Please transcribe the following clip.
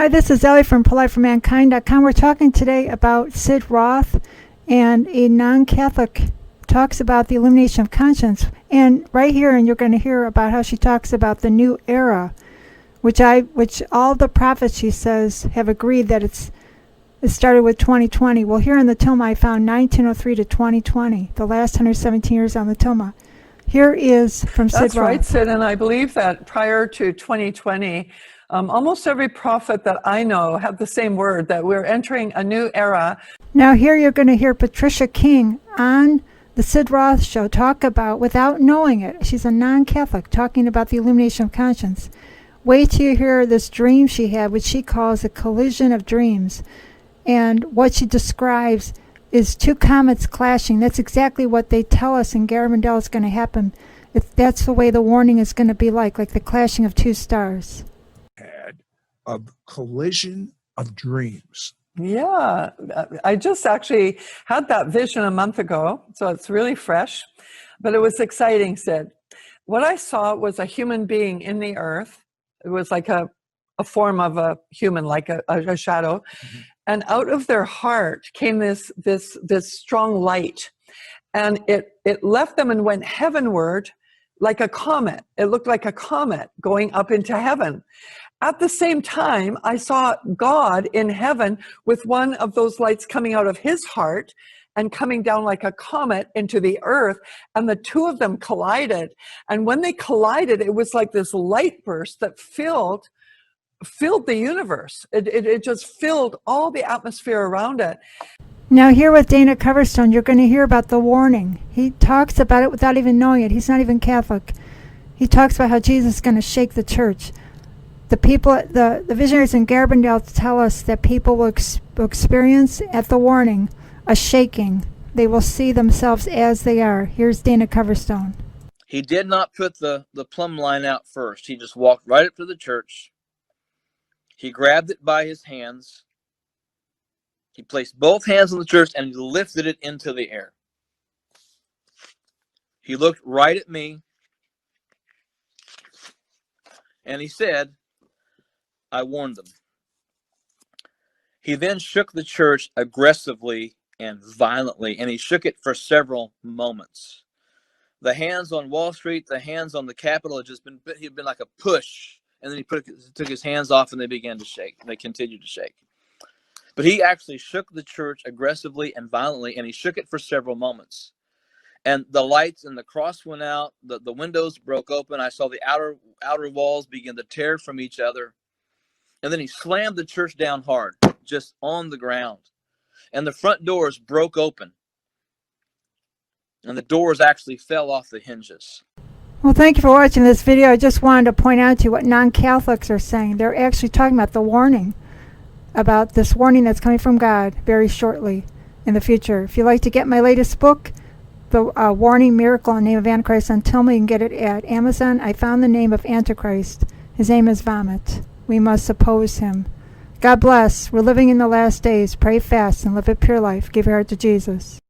Hi, this is Ellie from PoliteForMankind.com. We're talking today about Sid Roth, and a non-Catholic talks about the illumination of conscience. And right here, and you're going to hear about how she talks about the new era, which all the prophets, she says, have agreed that it started with 2020. Well, here in the Tilma, I found 1903 to 2020, the last 117 years on the Tilma. Here is from Sid Roth. That's right, Sid, and I believe that prior to 2020, almost every prophet that I know had the same word, that we're entering a new era. Now here you're going to hear Patricia King on the Sid Roth show talk about, without knowing it, she's a non-Catholic, talking about the illumination of conscience. Wait till you hear this dream she had, which she calls a collision of dreams. And what she describes is two comets clashing. That's exactly what they tell us in Garabandal is going to happen. That's the way the warning is going to be like the clashing of two stars. Of collision of dreams. Yeah, I just actually had that vision a month ago, so it's really fresh, but it was exciting, Sid. What I saw was a human being in the earth. It was like a form of a human, like a shadow. Mm-hmm. And out of their heart came this strong light. And it left them and went heavenward like a comet. It looked like a comet going up into heaven. At the same time, I saw God in heaven with one of those lights coming out of his heart and coming down like a comet into the earth, and the two of them collided. And when they collided, it was like this light burst that filled the universe. It just filled all the atmosphere around it. Now here with Dana Coverstone, you're going to hear about the warning. He talks about it without even knowing it. He's not even Catholic. He talks about how Jesus is going to shake the church. The people, the visionaries in Garabandal tell us that people will experience at the warning a shaking. They will see themselves as they are. Here's Dana Coverstone. He did not put the plumb line out first. He just walked right up to the church. He grabbed it by his hands. He placed both hands on the church and he lifted it into the air. He looked right at me and he said, I warned them. He then shook the church aggressively and violently, and he shook it for several moments. The hands on Wall Street, the hands on the Capitol, he'd been like a push, and then he took his hands off and they began to shake. They continued to shake. But he actually shook the church aggressively and violently, and he shook it for several moments. And the lights and the cross went out, the windows broke open. I saw the outer walls begin to tear from each other. And then he slammed the church down hard, just on the ground. And the front doors broke open. And the doors actually fell off the hinges. Well, thank you for watching this video. I just wanted to point out to you what non-Catholics are saying. They're actually talking about the warning, about this warning that's coming from God very shortly in the future. If you'd like to get my latest book, The Warning, Miracle, and Name of Antichrist on Tilma, you can get it at Amazon. I found the name of Antichrist. His name is Vomit. We must oppose him. God bless. We're living in the last days. Pray fast and live a pure life. Give your heart to Jesus.